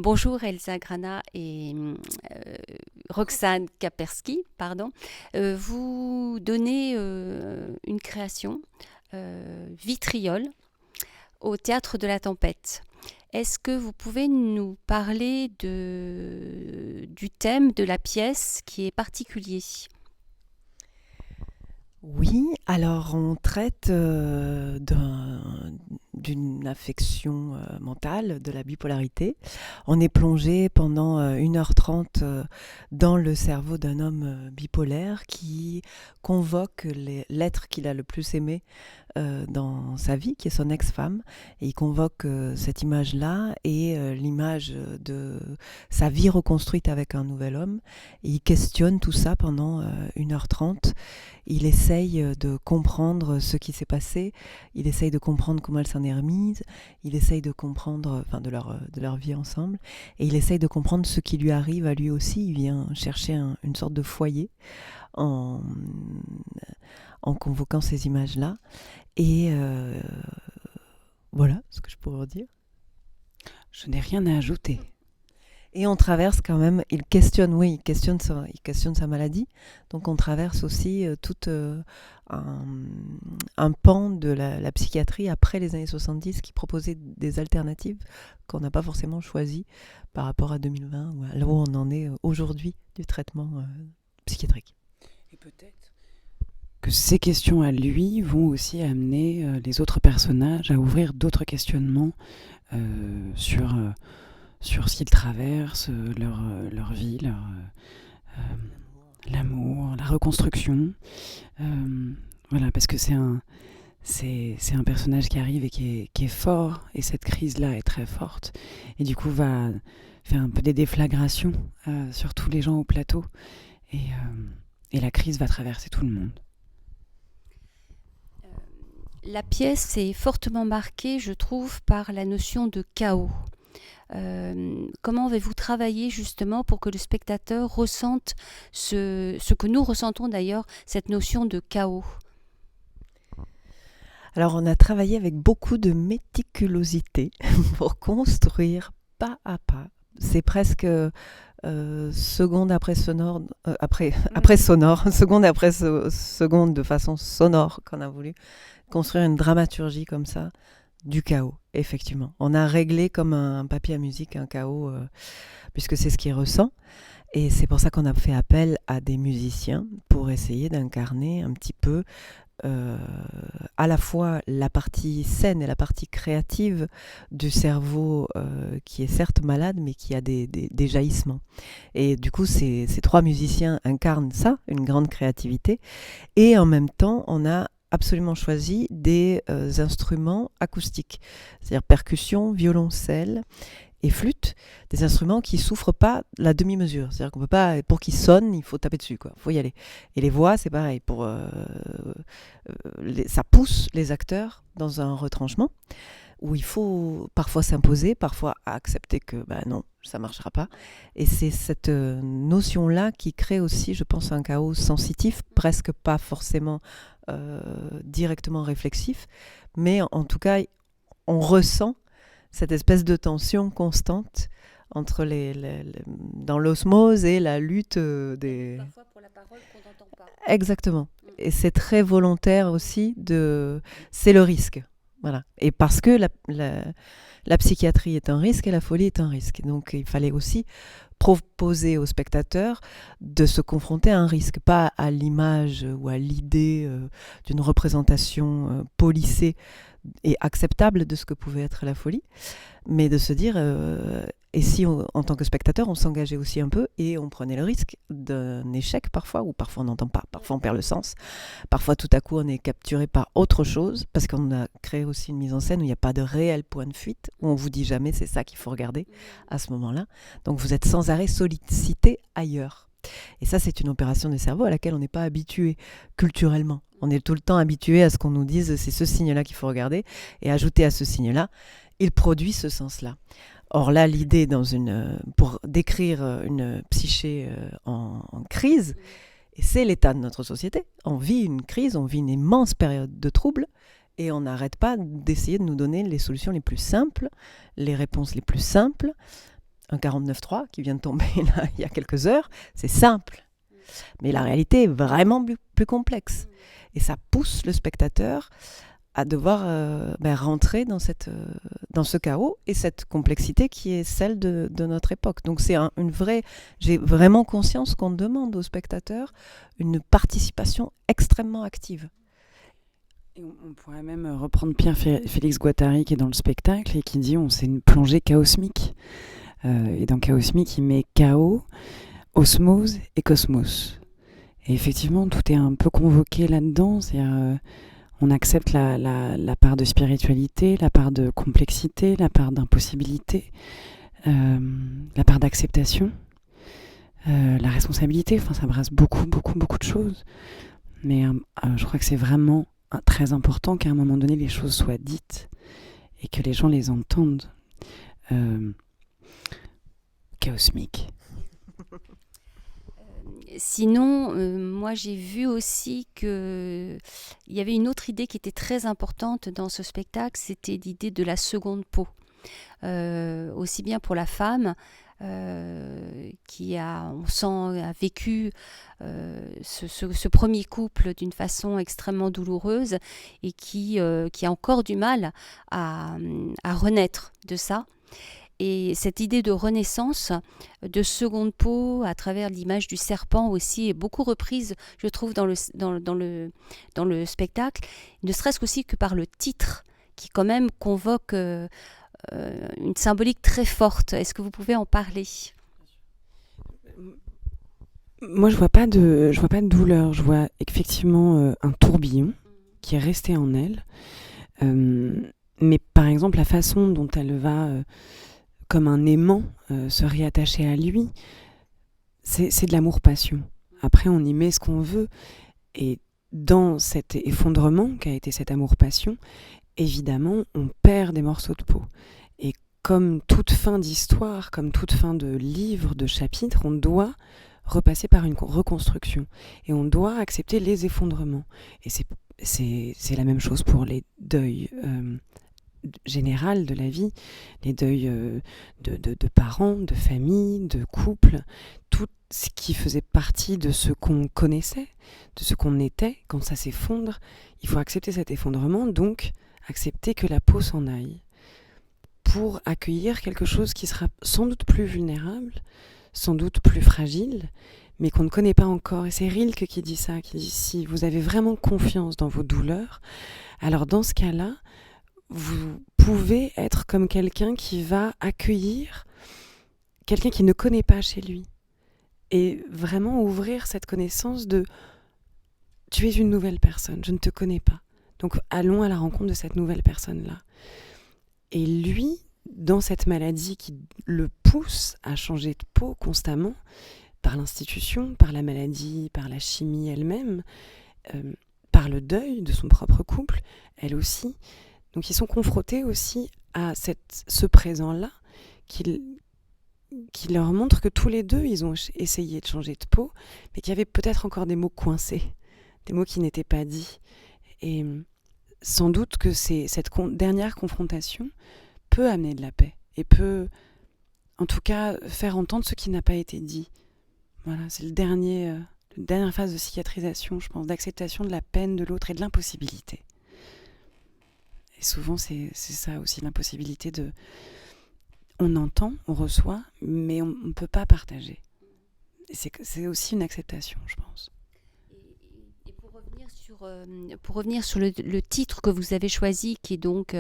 Bonjour Elsa Grana et Roxane Kapersky, pardon. Vous donnez une création, Vitriol, au Théâtre de la Tempête. Est-ce que vous pouvez nous parler du thème de la pièce qui est particulier? Oui, alors on traite d'une affection mentale, de la bipolarité. On est plongé pendant 1h30 dans le cerveau d'un homme bipolaire qui convoque l'être qu'il a le plus aimé dans sa vie, qui est son ex-femme. Et il convoque cette image-là et l'image de sa vie reconstruite avec un nouvel homme. Et il questionne tout ça pendant 1h30. Il essaye de comprendre ce qui s'est passé, il essaye de comprendre comment elle s'en est remise, il essaye de comprendre, de leur vie ensemble, et il essaye de comprendre ce qui lui arrive à lui aussi. Il vient chercher une sorte de foyer en, en convoquant ces images-là. Et voilà ce que je pourrais dire. Je n'ai rien à ajouter. Et on traverse quand même, il questionne sa maladie. Donc on traverse aussi tout un pan de la psychiatrie après les années 70 qui proposait des alternatives qu'on n'a pas forcément choisies par rapport à 2020, ou là où on en est aujourd'hui du traitement psychiatrique. Et peut-être que ces questions à lui vont aussi amener les autres personnages à ouvrir d'autres questionnements sur ce qu'ils traversent, leur vie, l'amour, la reconstruction. Voilà, parce que c'est un personnage qui arrive et qui est fort, et cette crise-là est très forte, et du coup va faire un peu des déflagrations sur tous les gens au plateau, et la crise va traverser tout le monde. La pièce est fortement marquée, je trouve, par la notion de chaos. Comment avez-vous travaillé justement pour que le spectateur ressente ce que nous ressentons d'ailleurs, cette notion de chaos? Alors on a travaillé avec beaucoup de méticulosité pour construire pas à pas. C'est presque seconde après sonore, après sonore, seconde après seconde de façon sonore qu'on a voulu construire une dramaturgie comme ça, du chaos, effectivement. On a réglé comme un papier à musique un chaos, puisque c'est ce qu'il ressent. Et c'est pour ça qu'on a fait appel à des musiciens pour essayer d'incarner un petit peu à la fois la partie scène et la partie créative du cerveau qui est certes malade mais qui a des jaillissements. Et du coup, ces trois musiciens incarnent ça, une grande créativité. Et en même temps, on a absolument choisi des instruments acoustiques, c'est-à-dire percussion, violoncelle et flûte, des instruments qui souffrent pas la demi-mesure. C'est-à-dire qu'on peut pas, pour qu'ils sonnent, il faut taper dessus, quoi. Faut y aller. Et les voix, c'est pareil. Ça pousse les acteurs dans un retranchement où il faut parfois s'imposer, parfois accepter que non, ça marchera pas. Et c'est cette notion-là qui crée aussi, je pense, un chaos sensitif, presque pas forcément directement réflexif, mais en tout cas, on ressent cette espèce de tension constante entre dans l'osmose et la lutte des... Parfois pour la parole qu'on n'entend pas. Exactement. Et c'est très volontaire aussi, c'est le risque. Voilà. Et parce que la psychiatrie est un risque et la folie est un risque. Donc il fallait aussi proposer aux spectateurs de se confronter à un risque, pas à l'image ou à l'idée d'une représentation policée et acceptable de ce que pouvait être la folie, mais de se dire et si en tant que spectateur on s'engageait aussi un peu et on prenait le risque d'un échec parfois, ou parfois on n'entend pas, parfois on perd le sens, parfois tout à coup on est capturé par autre chose parce qu'on a créé aussi une mise en scène où il n'y a pas de réel point de fuite, où on vous dit jamais c'est ça qu'il faut regarder à ce moment-là, donc vous êtes sans arrêt sollicité ailleurs. Et ça, c'est une opération du cerveau à laquelle on n'est pas habitué culturellement. On est tout le temps habitué à ce qu'on nous dise c'est ce signe-là qu'il faut regarder, et ajouter à ce signe-là, il produit ce sens-là. Or là, l'idée pour décrire une psyché en crise, c'est l'état de notre société. On vit une crise, on vit une immense période de trouble, et on n'arrête pas d'essayer de nous donner les solutions les plus simples, les réponses les plus simples, un 49.3 qui vient de tomber là, il y a quelques heures, c'est simple. Mais la réalité est vraiment plus complexe. Et ça pousse le spectateur à devoir rentrer dans ce chaos et cette complexité qui est celle de notre époque. Donc c'est j'ai vraiment conscience qu'on demande aux spectateurs une participation extrêmement active. Et on pourrait même reprendre Pierre-Félix Guattari qui est dans le spectacle et qui dit c'est une plongée chaosmique. Et dans chaosmique, il met chaos, osmose et cosmos. Et effectivement, tout est un peu convoqué là-dedans. C'est-à-dire, on accepte la part de spiritualité, la part de complexité, la part d'impossibilité, la part d'acceptation, la responsabilité. Enfin, ça brasse beaucoup, beaucoup, beaucoup de choses. Mais je crois que c'est vraiment très important qu'à un moment donné, les choses soient dites et que les gens les entendent. Chaosmique. Sinon, moi j'ai vu aussi qu'il y avait une autre idée qui était très importante dans ce spectacle, c'était l'idée de la seconde peau. Aussi bien pour la femme qui a vécu ce premier couple d'une façon extrêmement douloureuse et qui a encore du mal à renaître de ça. Et cette idée de renaissance, de seconde peau, à travers l'image du serpent aussi, est beaucoup reprise, je trouve, dans le spectacle, ne serait-ce qu'aussi que par le titre, qui quand même convoque une symbolique très forte. Est-ce que vous pouvez en parler ? Moi, je vois pas de douleur. Je vois effectivement un tourbillon qui est resté en elle. Mais par exemple, la façon dont elle va... comme un aimant, se réattacher à lui, c'est de l'amour-passion. Après, on y met ce qu'on veut. Et dans cet effondrement qu'a été cet amour-passion, évidemment, on perd des morceaux de peau. Et comme toute fin d'histoire, comme toute fin de livre, de chapitre, on doit repasser par une reconstruction. Et on doit accepter les effondrements. Et c'est la même chose pour les deuils général de la vie, les deuils de parents, de famille, de couples, tout ce qui faisait partie de ce qu'on connaissait, de ce qu'on était, quand ça s'effondre, il faut accepter cet effondrement, donc accepter que la peau s'en aille, pour accueillir quelque chose qui sera sans doute plus vulnérable, sans doute plus fragile, mais qu'on ne connaît pas encore. Et c'est Rilke qui dit ça, qui dit si vous avez vraiment confiance dans vos douleurs, alors dans ce cas-là, vous pouvez être comme quelqu'un qui va accueillir quelqu'un qui ne connaît pas chez lui et vraiment ouvrir cette connaissance de tu es une nouvelle personne, je ne te connais pas. Donc allons à la rencontre de cette nouvelle personne-là. Et lui, dans cette maladie qui le pousse à changer de peau constamment, par l'institution, par la maladie, par la chimie elle-même, par le deuil de son propre couple, elle aussi. Donc ils sont confrontés aussi à ce présent-là qui leur montre que tous les deux, ils ont essayé de changer de peau, mais qu'il y avait peut-être encore des mots coincés, des mots qui n'étaient pas dits. Et sans doute que cette dernière confrontation peut amener de la paix et peut, en tout cas, faire entendre ce qui n'a pas été dit. Voilà, c'est la dernière phase de cicatrisation, je pense, d'acceptation de la peine de l'autre et de l'impossibilité. Et souvent, c'est ça aussi, l'impossibilité de... On entend, on reçoit, mais on ne peut pas partager. Et c'est aussi une acceptation, je pense. Et pour revenir sur le titre que vous avez choisi, qui est donc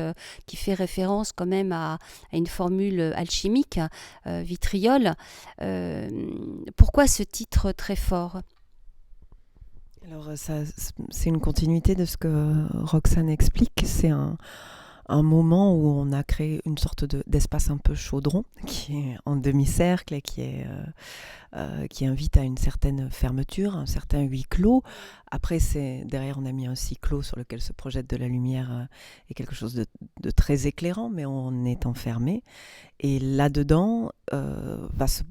qui fait référence quand même à une formule alchimique, vitriol, pourquoi ce titre très fort ? Alors c'est une continuité de ce que Roxane explique. C'est un moment où on a créé une sorte d'espace un peu chaudron qui est en demi-cercle et qui invite à une certaine fermeture, un certain huis clos. Après, derrière, on a mis un cyclo sur lequel se projette de la lumière et quelque chose de très éclairant, mais on est enfermé. Et là-dedans va se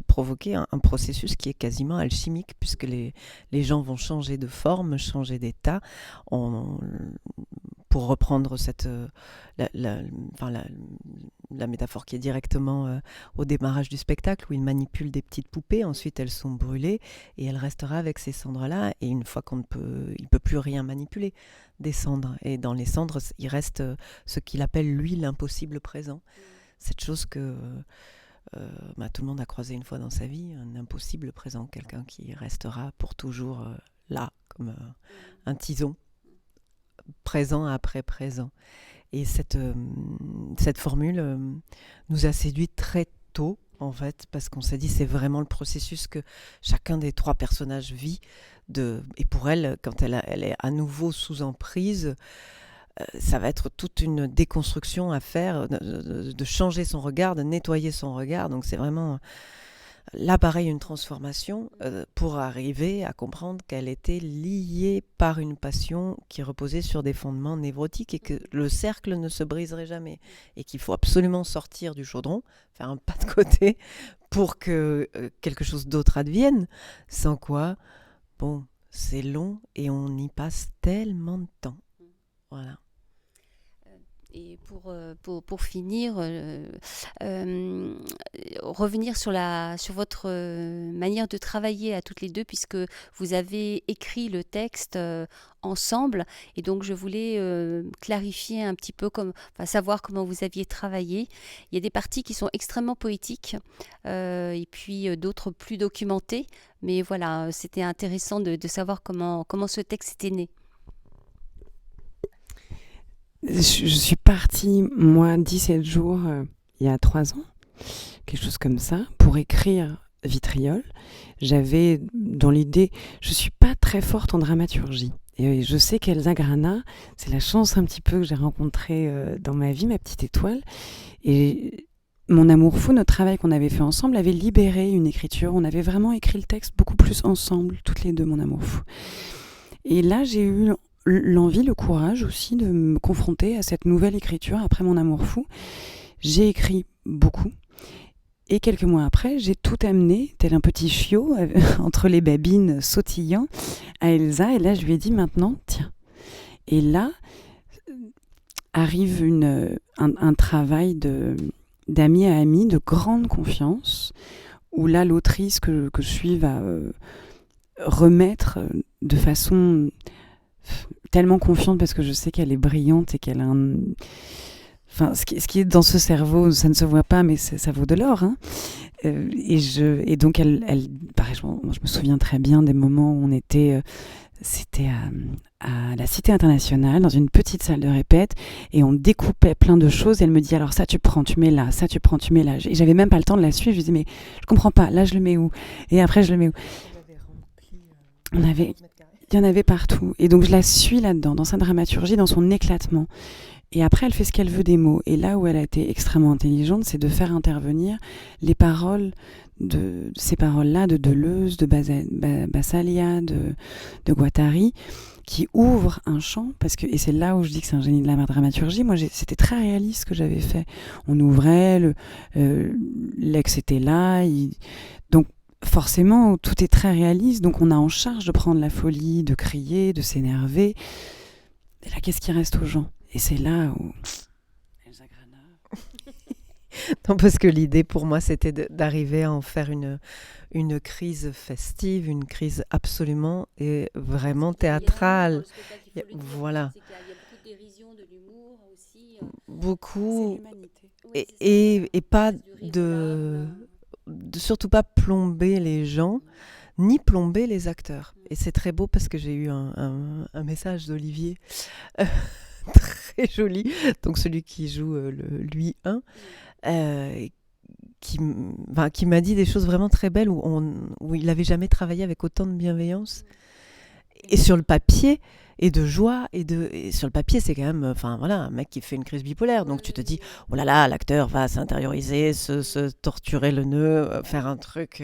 provoquer un processus qui est quasiment alchimique, puisque les gens vont changer de forme, changer d'état. pour reprendre la, la- enfin, la métaphore qui est directement au démarrage du spectacle, où il manipule des petites poupées, ensuite elles sont brûlées, et elle restera avec ces cendres-là, et une fois il peut plus rien manipuler des cendres. Et dans les cendres, il reste ce qu'il appelle, lui, l'impossible présent. Cette chose que tout le monde a croisé une fois dans sa vie, un impossible présent, quelqu'un qui restera pour toujours là, comme un tison, présent après présent. Et cette formule nous a séduit très tôt, en fait, parce qu'on s'est dit c'est vraiment le processus que chacun des trois personnages vit. Et pour elle, quand elle est à nouveau sous emprise, ça va être toute une déconstruction à faire, de changer son regard, de nettoyer son regard. Donc c'est vraiment là, pareil, une transformation pour arriver à comprendre qu'elle était liée par une passion qui reposait sur des fondements névrotiques et que le cercle ne se briserait jamais et qu'il faut absolument sortir du chaudron, faire un pas de côté pour que quelque chose d'autre advienne, sans quoi, bon, c'est long et on y passe tellement de temps. Voilà. Et pour finir, revenir sur votre manière de travailler à toutes les deux, puisque vous avez écrit le texte ensemble, et donc je voulais clarifier un petit peu, savoir comment vous aviez travaillé. Il y a des parties qui sont extrêmement poétiques, et puis d'autres plus documentées, mais voilà, c'était intéressant de savoir comment ce texte était né. Je suis partie, moi, 17 jours, il y a 3 ans, quelque chose comme ça, pour écrire Vitriol. J'avais dans l'idée, je suis pas très forte en dramaturgie. Et je sais qu'Elsa Grana, c'est la chance un petit peu que j'ai rencontrée dans ma vie, ma petite étoile. Et mon amour fou, notre travail qu'on avait fait ensemble, avait libéré une écriture. On avait vraiment écrit le texte beaucoup plus ensemble, toutes les deux, mon amour fou. Et là, j'ai eu l'envie, le courage aussi de me confronter à cette nouvelle écriture après mon amour fou. J'ai écrit beaucoup et quelques mois après, j'ai tout amené, tel un petit chiot, entre les babines sautillant, à Elsa. Et là, je lui ai dit maintenant, tiens. Et là, arrive un travail d'ami à ami, de grande confiance, où là, l'autrice que je suis va remettre de façon tellement confiante, parce que je sais qu'elle est brillante et qu'elle a ce qui est dans ce cerveau, ça ne se voit pas, mais ça vaut de l'or. Hein. Et donc, pareil, je me souviens très bien des moments où on était... c'était à la Cité internationale, dans une petite salle de répète, et on découpait plein de choses. Et elle me dit, alors ça tu prends, tu mets là, ça tu prends, tu mets là. Et j'avais même pas le temps de la suivre. Je disais, mais je comprends pas, là je le mets où? Et après je le mets où? Il y en avait partout. Et donc je la suis là-dedans, dans sa dramaturgie, dans son éclatement. Et après, elle fait ce qu'elle veut des mots. Et là où elle a été extrêmement intelligente, c'est de faire intervenir les paroles ces paroles-là de Deleuze, de Bassalia, de Guattari, qui ouvrent un champ. Et c'est là où je dis que c'est un génie de la dramaturgie. Moi, c'était très réaliste ce que j'avais fait. On ouvrait, l'ex était là. Donc, forcément, tout est très réaliste. Donc, on a en charge de prendre la folie, de crier, de s'énerver. Et là, qu'est-ce qui reste aux gens? Et c'est là où... Elsa Grana... Non, parce que l'idée pour moi, c'était d'arriver à en faire une crise festive, une crise absolument et vraiment théâtrale. Voilà. Il y a beaucoup de dérision, de l'humour aussi. Beaucoup. C'est l'humanité. Et pas surtout pas plomber les gens, ni plomber les acteurs. Et c'est très beau parce que j'ai eu un message d'Olivier très joli, donc celui qui joue Louis I, qui m'a dit des choses vraiment très belles où il n'avait jamais travaillé avec autant de bienveillance. Et sur le papier, et de joie, et sur le papier, c'est quand même un mec qui fait une crise bipolaire. Donc tu te dis, oh là là, l'acteur va s'intérioriser, se torturer le nœud, faire un truc...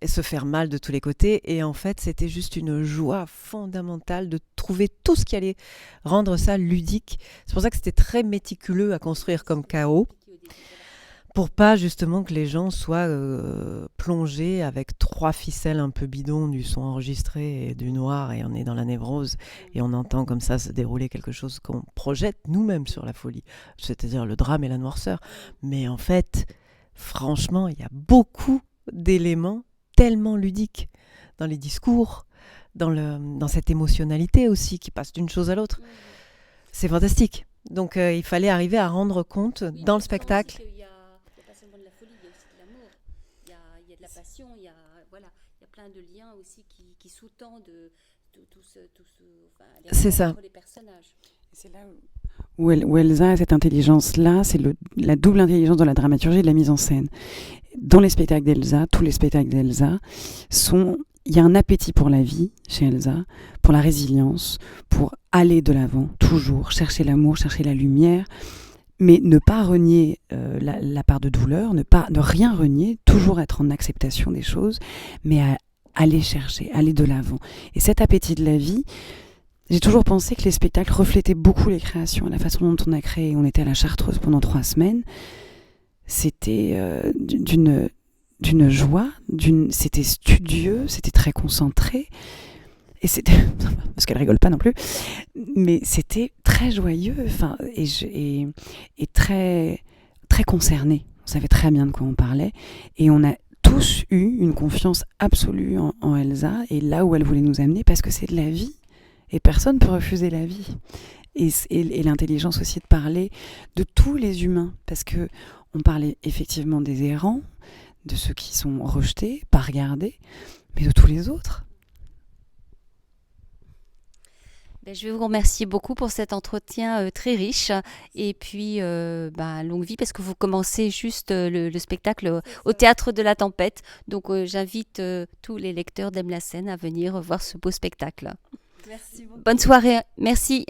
et se faire mal de tous les côtés. Et en fait, c'était juste une joie fondamentale de trouver tout ce qui allait rendre ça ludique. C'est pour ça que c'était très méticuleux à construire comme chaos. pour pas justement que les gens soient plongés avec 3 ficelles un peu bidons du son enregistré et du noir, et on est dans la névrose et on entend comme ça se dérouler quelque chose qu'on projette nous-mêmes sur la folie, c'est-à-dire le drame et la noirceur. Mais en fait, franchement, il y a beaucoup d'éléments tellement ludiques dans les discours, dans cette émotionnalité aussi qui passe d'une chose à l'autre. C'est fantastique. Donc il fallait arriver à rendre compte dans le spectacle. Il n'y a pas seulement de la folie, il y a aussi de l'amour. Il y a de la passion, il y a plein de liens aussi qui sous-tendent les C'est rapports ça. entre les personnages. C'est là où Elsa a cette intelligence-là, c'est la double intelligence dans la dramaturgie et de la mise en scène. Dans les spectacles d'Elsa, tous les spectacles d'Elsa il y a un appétit pour la vie chez Elsa, pour la résilience, pour aller de l'avant, toujours, chercher l'amour, chercher la lumière, mais ne pas renier la part de douleur, ne rien renier, toujours être en acceptation des choses, mais aller chercher, aller de l'avant. Et cet appétit de la vie, j'ai toujours pensé que les spectacles reflétaient beaucoup les créations, la façon dont on a créé. On était à la Chartreuse pendant 3 semaines. C'était d'une joie, c'était studieux, c'était très concentré, et c'était parce qu'elle rigole pas non plus, mais c'était très joyeux, et très très concerné. On savait très bien de quoi on parlait, et on a tous eu une confiance absolue en Elsa et là où elle voulait nous amener, parce que c'est de la vie et personne peut refuser la vie. Et l'intelligence aussi de parler de tous les humains, parce que on parlait effectivement des errants, de ceux qui sont rejetés, pas regardés, mais de tous les autres. Je vais vous remercier beaucoup pour cet entretien très riche, et puis longue vie, parce que vous commencez juste le spectacle au Théâtre de la Tempête. Donc j'invite tous les lecteurs d'Aime la scène à venir voir ce beau spectacle. Merci beaucoup. Bonne soirée, merci.